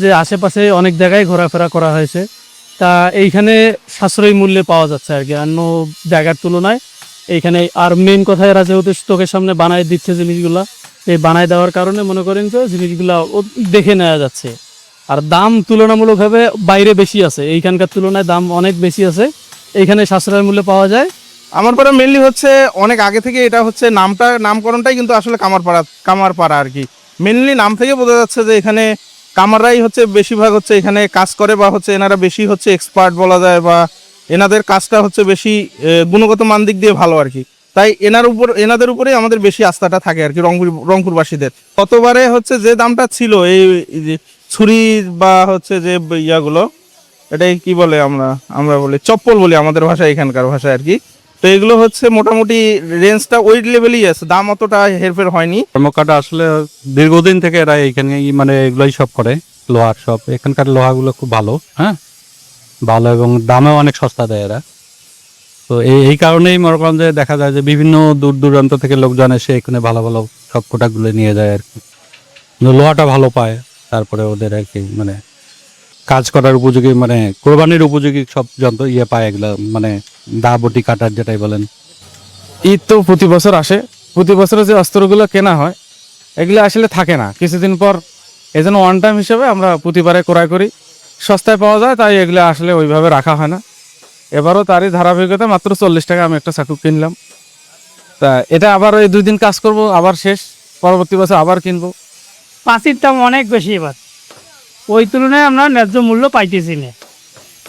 যে আশেপাশে অনেক জায়গায় ঘোরাফেরা করা হয়েছে, তা এইখানে সাশ্রয়ী মূল্যে পাওয়া যাচ্ছে আর কি অন্য জায়গার তুলনায়। এইখানে আর মেইন কথা, এরা যেহেতু চোখের সামনে বানায় দিচ্ছে জিনিসগুলা, এই বানায় দেওয়ার কারণে মনে করেন যে জিনিসগুলা দেখে নেওয়া যাচ্ছে। আর দাম তুলনামূলকভাবে বাইরে বেশি আছে, এইখানকার তুলনায় দাম অনেক বেশি আছে, এইখানে সাশ্রয় মূল্যে পাওয়া যায়। আমার পাড়া মেনলি হচ্ছে অনেক আগে থেকে এটা হচ্ছে নামকরণটাই কিন্তু আসলে কামারপাড়া আর কি। মেনলি নাম থেকে বোঝা যাচ্ছে যে এখানে কামাররাই হচ্ছে বেশিরভাগ হচ্ছে এখানে কাজ করে, বা হচ্ছে এনারা বেশি হচ্ছে এক্সপার্ট বলা যায়, বা এনাদের কাজটা হচ্ছে বেশি গুণগত মান দিক দিয়ে ভালো আর কি। তাই এনাদের উপরেই আমাদের বেশি আস্থাটা থাকে আর কি, রংপুরবাসীদের। গতবারে হচ্ছে যে দামটা ছিল এই যে ছুরি বা হচ্ছে যে ইয়াগুলো, এটাই কি বলে, আমরা বলি চপ্পল বলি আমাদের ভাষায়, এখানকার ভাষায় আর কি। তো এগুলো হচ্ছে মোটামুটি রেঞ্জটা ওই লেভেলই আছে, দাম অতটা হেরফের হয়নি। কর্মকাটা আসলে দীর্ঘদিন থেকে এরা এইখানে মানে এগুলোই সব করে, লোহার সব। এখানকার লোহাগুলো খুব ভালো, হ্যাঁ ভালো, এবং দামেও অনেক সস্তা দেয় এরা। তো এই কারণেই মনে করেন যে দেখা যায় যে বিভিন্ন দূর দূরান্ত থেকে লোকজন এসে এখানে ভালো ভালো সব প্রোডাক্টগুলো নিয়ে যায় আর কি। লোহাটা ভালো পায়, তারপরে ওদের আর কি মানে কাজ করার উপযোগী, মানে কোরবানির উপযোগী সব যন্ত্র পায় এগুলো, মানে দা বটি কাটার যেটাই বলেন। ঈদ তো প্রতি বছর আসে, প্রতি বছর যে অস্ত্রগুলো কেনা হয় এগুলো আসলে থাকে না কিছুদিন পর, এই জন্য ওয়ান টাইম হিসেবে আমরা প্রতিবারে ক্রয় করি, সস্তায় পাওয়া যায়, তাই এগুলো আসলে ওইভাবে রাখা হয় না। এবারও তারই ধারাবাহিকতা মাত্র 40 টাকা আমি একটা চাকু কিনলাম। তা এটা আবার ওই 2 দিন কাজ করব, আবার শেষ, পরবর্তী বছর আবার কিনবো। পাঁচির দাম অনেক বেশি এবার, ওই তুলনায় আমরা ন্যায্য মূল্য পাইতেছি না।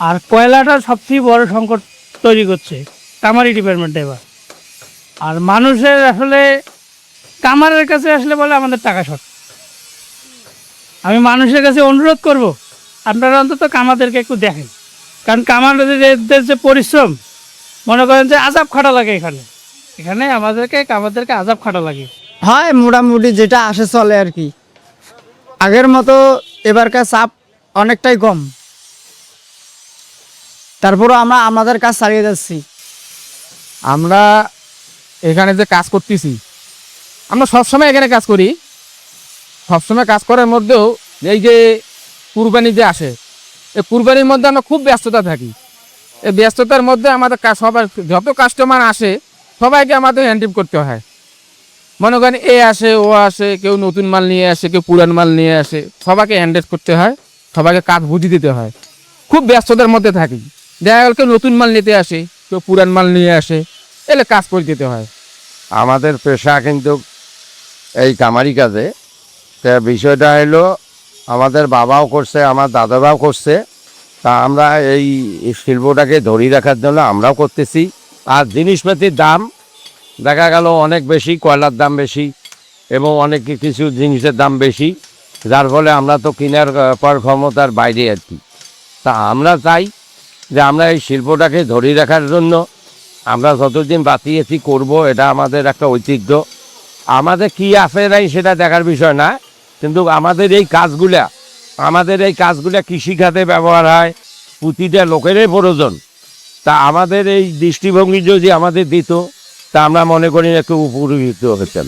আর কয়লাটা সবচেয়ে বড় সংকট তৈরি করছে কামারি ডিপার্টমেন্টে এবার। আর মানুষের আসলে কামারের কাছে আসলে বলে আমাদের টাকা শর্ট। আমি মানুষের কাছে অনুরোধ করব, আপনারা অন্তত কামারদেরকে একটু দেখেন, কারণ কামারদের যে পরিশ্রম, মনে করেন যে আজাব খাটা লাগে এখানে, এখানে কামারদেরকে আজাব খাটা লাগে। হয় মোটামুটি যেটা আসে চলে আর কি। আগের মতো এবারকার চাপ অনেকটাই কম, তারপরও আমরা আমাদের কাজ চালিয়ে যাচ্ছি। আমরা এখানে যে কাজ করতেছি, আমরা সবসময় এখানে কাজ করি, সবসময় কাজ করার মধ্যেও এই যে কুরবানি যে আসে, এই কুরবানির মধ্যে আমরা খুব ব্যস্ততা থাকি। এই ব্যস্ততার মধ্যে আমাদের সবাই যত কাস্টমার আসে সবাইকে আমাদের হ্যান্ডেল করতে হয়। মনে করেন এ আসে ও আসে, কেউ নতুন মাল নিয়ে আসে, কেউ পুরান মাল নিয়ে আসে, সবাইকে হ্যান্ডেল করতে হয়, সবাইকে কাজ বুঝিয়ে দিতে হয়। খুব ব্যস্ততার মধ্যে থাকি। দেখা গেল কেউ নতুন মাল নিতে আসে, কেউ পুরান মাল নিয়ে আসে, এলে কাজ করে দিতে হয়। আমাদের পেশা কিন্তু এই কামারি কাজে। তা বিষয়টা হলো আমাদের বাবাও করছে, আমার দাদারাও করছে, তা আমরা এই শিল্পটাকে ধরে রাখার জন্য আমরাও করতেছি। আর জিনিসপাতির দাম দেখা গেল অনেক বেশি, কয়লার দাম বেশি এবং অনেক কিছু জিনিসের দাম বেশি, যার ফলে আমরা তো কেনার পর ক্ষমতার বাইরে আর কি। তা আমরা চাই যে আমরা এই শিল্পটাকে ধরে রাখার জন্য আমরা যতদিন বাঁচিয়েছি করব, এটা আমাদের একটা ঐতিহ্য। আমাদের কি আছে নাই সেটা দেখার বিষয় না, কিন্তু আমাদের এই কাজগুলা কৃষিখাতে ব্যবহার হয়, প্রতিটা লোকেরই প্রয়োজন। তা আমাদের এই দৃষ্টিভঙ্গি যদি আমাদের দিত, তা আমরা মনে করি একটু উপকৃত হতেন।